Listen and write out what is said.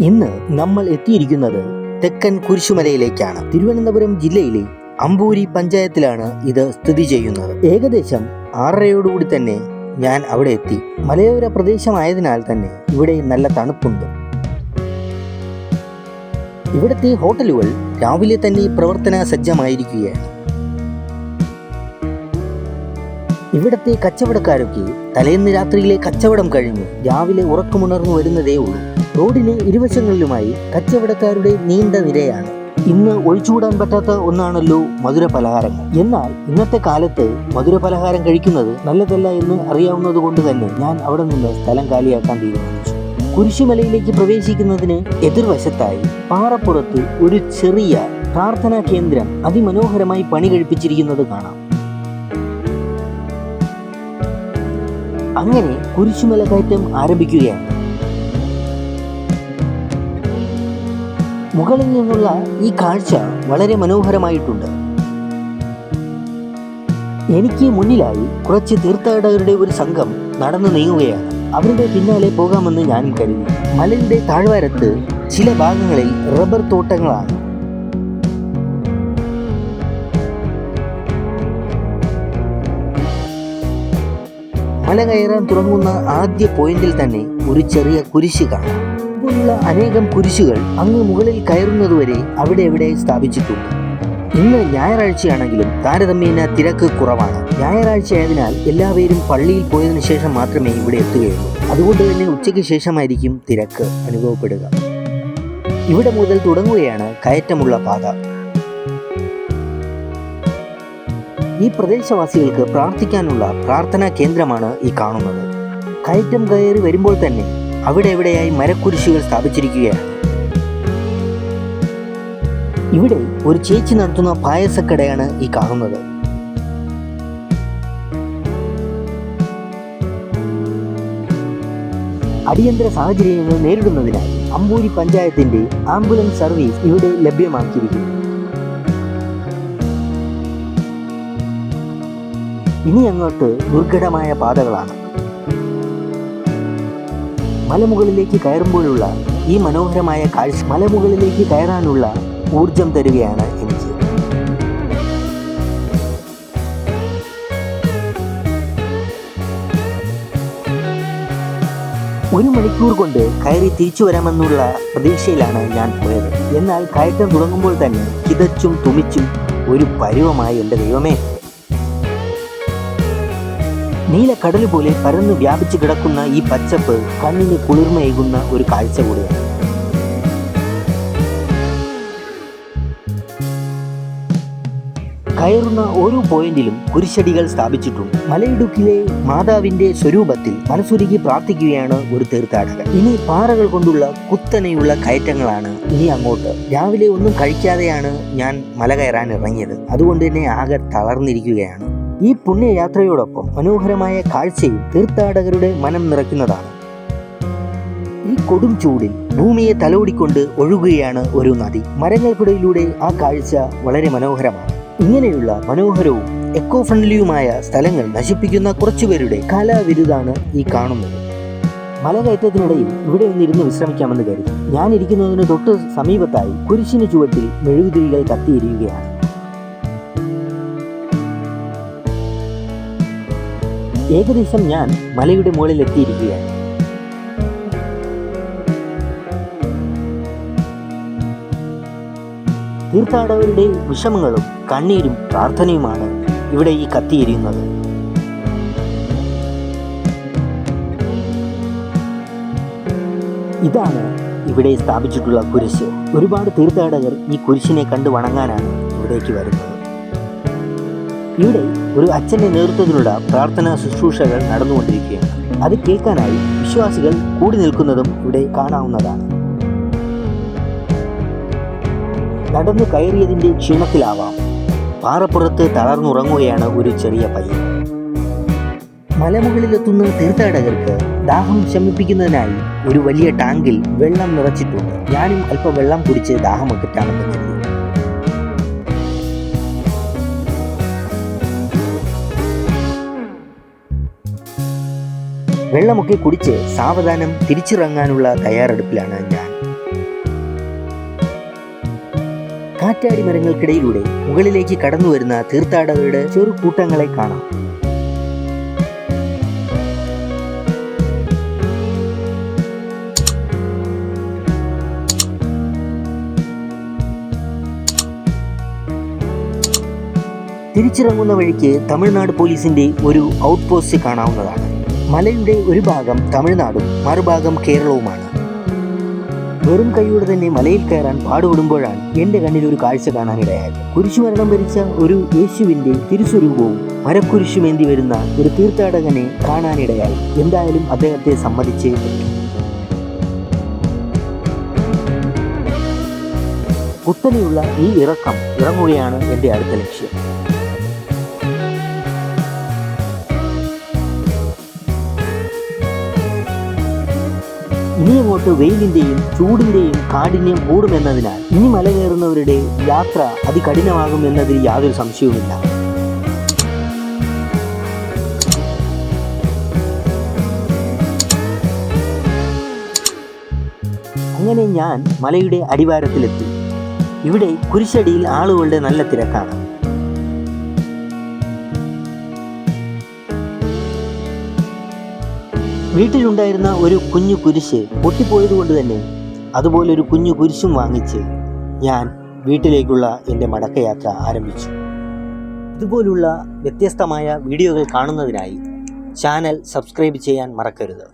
ഇന്ന് നമ്മൾ എത്തിയിരിക്കുന്നത് തെക്കൻ കുരിശുമലയിലേക്കാണ്. തിരുവനന്തപുരം ജില്ലയിലെ അമ്പൂരി പഞ്ചായത്തിലാണ് ഇത് സ്ഥിതി ചെയ്യുന്നത്. ഏകദേശം 6:30 തന്നെ ഞാൻ അവിടെ എത്തി. മലയോര പ്രദേശമായതിനാൽ തന്നെ ഇവിടെ നല്ല തണുപ്പുണ്ട്. ഇവിടുത്തെ ഹോട്ടലുകൾ രാവിലെ തന്നെ പ്രവർത്തന സജ്ജമായിരിക്കുകയാണ്. ഇവിടത്തെ കച്ചവടക്കാരൊക്കെ തലേന്ന് രാത്രിയിലെ കച്ചവടം കഴിഞ്ഞു രാവിലെ ഉറക്കമുണർന്നു വരുന്നതേ ഉള്ളൂ. റോഡിന് ഇരുവശങ്ങളിലുമായി കച്ചവടക്കാരുടെ നീണ്ട നിരയാണ്. ഇന്ന് ഒഴിച്ചുകൂടാൻ പറ്റാത്ത ഒന്നാണല്ലോ മധുര പലഹാരങ്ങൾ. എന്നാൽ ഇന്നത്തെ കാലത്ത് മധുര പലഹാരം കഴിക്കുന്നത് നല്ലതല്ല എന്ന് അറിയാവുന്നത് കൊണ്ട് തന്നെ ഞാൻ അവിടെ നിന്ന് സ്ഥലം കാലിയാക്കാൻ തീരുമാനിച്ചു. കുരിശുമലയിലേക്ക് പ്രവേശിക്കുന്നതിന് എതിർവശത്തായി പാറപ്പുറത്ത് ഒരു ചെറിയ പ്രാർത്ഥനാ കേന്ദ്രം അതിമനോഹരമായി പണി കഴിപ്പിച്ചിരിക്കുന്നത് കാണാം. അങ്ങനെ കുരിശുമല കയറ്റം ആരംഭിക്കുകയാണ്. മുകളിൽ നിന്നുള്ള ഈ കാഴ്ച വളരെ മനോഹരമായിട്ടുണ്ട്. എനിക്ക് മുന്നിലായി കുറച്ച് തീർത്ഥാടകരുടെ ഒരു സംഘം നടന്നു നീങ്ങുകയാണ്. അവരുടെ പിന്നാലെ പോകാമെന്ന് ഞാനും കരുതി. മലയുടെ താഴ്വാരത്ത് ചില ഭാഗങ്ങളിൽ റബ്ബർ തോട്ടങ്ങളാണ്. മല കയറാൻ തുടങ്ങുന്ന ആദ്യ പോയിന്റിൽ തന്നെ ഒരു ചെറിയ കുരിശ് കാണാം. ഇതുപോലുള്ള അനേകം കുരിശുകൾ അങ്ങ് മുകളിൽ കയറുന്നതുവരെ അവിടെ എവിടെ സ്ഥാപിച്ചിട്ടുണ്ട്. ഇന്ന് ഞായറാഴ്ചയാണെങ്കിലും താരതമ്യേന തിരക്ക് കുറവാണ്. ഞായറാഴ്ചയായതിനാൽ എല്ലാവരും പള്ളിയിൽ പോയതിനു ശേഷം മാത്രമേ ഇവിടെ എത്തുകയുള്ളൂ. അതുകൊണ്ട് തന്നെ ഉച്ചയ്ക്ക് ശേഷമായിരിക്കും തിരക്ക് അനുഭവപ്പെടുക. ഇവിടെ മുതൽ തുടങ്ങുകയാണ് കയറ്റമുള്ള പാത. ഈ പ്രദേശവാസികൾക്ക് പ്രാർത്ഥിക്കാനുള്ള പ്രാർത്ഥനാ കേന്ദ്രമാണ് ഈ കാണുന്നത്. കയറ്റം കയറി വരുമ്പോൾ തന്നെ അവിടെ എവിടെയായി മരക്കുരിശുകൾ സ്ഥാപിച്ചിരിക്കുകയാണ്. ഇവിടെ ഒരു ചേച്ചി നടത്തുന്ന പായസക്കടയാണ് ഈ കാണുന്നത്. അടിയന്തര സാഹചര്യങ്ങൾ നേരിടുന്നതിനായി അമ്പൂരി പഞ്ചായത്തിന്റെ ആംബുലൻസ് സർവീസ് ഇവിടെ ലഭ്യമാക്കിയിരിക്കുന്നു. ഇനി അങ്ങോട്ട് ദുർഘടമായ പാതകളാണ്. മലമുകളിലേക്ക് കയറുമ്പോഴുള്ള ഈ മനോഹരമായ കാഴ്ച മലമുകളിലേക്ക് കയറാനുള്ള ഊർജം തരികയാണ് എനിക്ക്. ഒരു മണിക്കൂർ കൊണ്ട് കയറി തിരിച്ചു വരാമെന്നുള്ള പ്രതീക്ഷയിലാണ് ഞാൻ പോയത്. എന്നാൽ കയറ്റം തുടങ്ങുമ്പോൾ തന്നെ കിതച്ചും തുമിച്ചും ഒരു പരുവമായി. എൻ്റെ ദൈവമേ! നീലക്കടൽ പോലെ പരന്ന് വ്യാപിച്ചു കിടക്കുന്ന ഈ പച്ചപ്പ് കണ്ണിന് കുളിർമയേകുന്ന ഒരു കാഴ്ച കൂടിയാണ്. കയറുന്ന ഓരോ പോയിന്റിലും കുരിശടികൾ സ്ഥാപിച്ചിട്ടുണ്ട്. മലയിടുക്കിലെ മാതാവിന്റെ സ്വരൂപത്തിൽ മനസ്സുരുകി പ്രാർത്ഥിക്കുകയാണ് ഒരു തീർത്ഥാടകൻ. ഇനി പാറകൾ കൊണ്ടുള്ള കുത്തനെയുള്ള കയറ്റങ്ങളാണ് ഇനി അങ്ങോട്ട്. രാവിലെ ഒന്നും കഴിക്കാതെയാണ് ഞാൻ മല കയറാൻ ഇറങ്ങിയത്. അതുകൊണ്ട് തന്നെ ആകെ തളർന്നിരിക്കുകയാണ്. ഈ പുണ്യയാത്രയോടൊപ്പം മനോഹരമായ കാഴ്ചയും തീർത്ഥാടകരുടെ മനം നിറയ്ക്കുന്നതാണ്. ഈ കൊടും ചൂടിൽ ഭൂമിയെ തലോടിക്കൊണ്ട് ഒഴുകുകയാണ് ഒരു നദി. മരങ്ങൾക്കിടയിലൂടെ ആ കാഴ്ച വളരെ മനോഹരമാണ്. ഇങ്ങനെയുള്ള മനോഹരവും എക്കോ ഫ്രണ്ട്ലിയുമായ സ്ഥലങ്ങൾ നശിപ്പിക്കുന്ന കുറച്ചുപേരുടെ കലാവിരുതാണ് ഈ കാണുന്നത്. മലകയറ്റത്തിനിടയിൽ ഇവിടെ ഒന്നിരുന്ന് വിശ്രമിക്കാമെന്ന് കരുതി ഞാൻ ഇരിക്കുന്നതിന് തൊട്ട് സമീപത്തായി കുരിശിന് ചുവട്ടിൽ മെഴുകുതിരികൾ കത്തിയിരിക്കുകയാണ്. ഏകദേശം ഞാൻ മലയുടെ മുകളിൽ എത്തിയിരിക്കുകയാണ്. തീർത്ഥാടകരുടെ വിഷമങ്ങളും കണ്ണീരും പ്രാർത്ഥനയുമാണ് ഇവിടെ ഈ കത്തിയെരിയുന്നത്. ഇതാണ് ഇവിടെ സ്ഥാപിച്ചിട്ടുള്ള കുരിശ്. ഒരുപാട് തീർത്ഥാടകർ ഈ കുരിശിനെ കണ്ടു വണങ്ങാനാണ് ഇവിടേക്ക് വരുന്നത്. ഇവിടെ ഒരു അച്ഛന്റെ നേതൃത്വത്തിലുള്ള പ്രാർത്ഥനാ ശുശ്രൂഷകൾ നടന്നുകൊണ്ടിരിക്കുകയാണ്. അത് കേൾക്കാനായി വിശ്വാസികൾ കൂടി നിൽക്കുന്നതും ഇവിടെ കാണാവുന്നതാണ്. നടന്നു കയറിയതിന്റെ ക്ഷീണത്തിലാവാം പാറപ്പുറത്ത് തളർന്നുറങ്ങുകയാണ് ഒരു ചെറിയ പയ്യൻ. മലമുകളിലെത്തുന്ന തീർത്ഥാടകർക്ക് ദാഹം ശമിപ്പിക്കുന്നതിനായി ഒരു വലിയ ടാങ്കിൽ വെള്ളം നിറച്ചിട്ടുണ്ട്. ഞാനും അല്പം വെള്ളം കുടിച്ച് ദാഹം അകറ്റാമെന്ന് കരുതി. വെള്ളമൊക്കെ കുടിച്ച് സാവധാനം തിരിച്ചിറങ്ങാനുള്ള തയ്യാറെടുപ്പിലാണ് ഞാൻ. കാറ്റാടി മരങ്ങൾക്കിടയിലൂടെ മുകളിലേക്ക് കടന്നു വരുന്ന തീർത്ഥാടകരുടെ ചെറു കൂട്ടങ്ങളെ കാണാം. തിരിച്ചിറങ്ങുന്ന വഴിക്ക് തമിഴ്നാട് പോലീസിന്റെ ഒരു ഔട്ട് പോസ്റ്റ് കാണാവുന്നതാണ്. മലയുടെ ഒരു ഭാഗം തമിഴ്നാടും മറുഭാഗം കേരളവുമാണ്. വെറും കൈയോടെ തന്നെ മലയിൽ കയറാൻ പാടുപെടുമ്പോഴാണ് എൻ്റെ കണ്ണിൽ ഒരു കാഴ്ച കാണാനിടയായത്. കുരിശുമരണം വരിച്ച ഒരു യേശുവിൻ്റെ തിരുസ്വരൂപവും മരക്കുരിശുമേന്തി വരുന്ന ഒരു തീർത്ഥാടകനെ കാണാനിടയായി. എന്തായാലും അദ്ദേഹത്തെ സമ്മതിച്ചേ പറ്റൂ. കുത്തനെയുള്ള ഈ ഇറങ്ങുകയാണ് എൻ്റെ അടുത്ത ലക്ഷ്യം. ഇനി അങ്ങോട്ട് വെയിലിന്റെയും ചൂടിന്റെയും കാഠിന്യം കൂടുമെന്നതിനാൽ ഇനി മല കയറുന്നവരുടെ യാത്ര അതികഠിനമാകും എന്നതിൽ യാതൊരു സംശയവുമില്ല. അങ്ങനെ ഞാൻ മലയുടെ അടിവാരത്തിലെത്തി. ഇവിടെ കുരിശടിയിൽ ആളുകളുടെ നല്ല തിരക്കാണ്. വീട്ടിലുണ്ടായിരുന്ന ഒരു കുഞ്ഞു കുരിശ് പൊട്ടിപ്പോയതുകൊണ്ട് തന്നെ അതുപോലൊരു കുഞ്ഞു കുരിശും വാങ്ങിച്ച് ഞാൻ വീട്ടിലേക്കുള്ള എൻ്റെ മടക്കയാത്ര ആരംഭിച്ചു. ഇതുപോലുള്ള വ്യത്യസ്തമായ വീഡിയോകൾ കാണുന്നതിനായി ചാനൽ സബ്സ്ക്രൈബ് ചെയ്യാൻ മറക്കരുത്.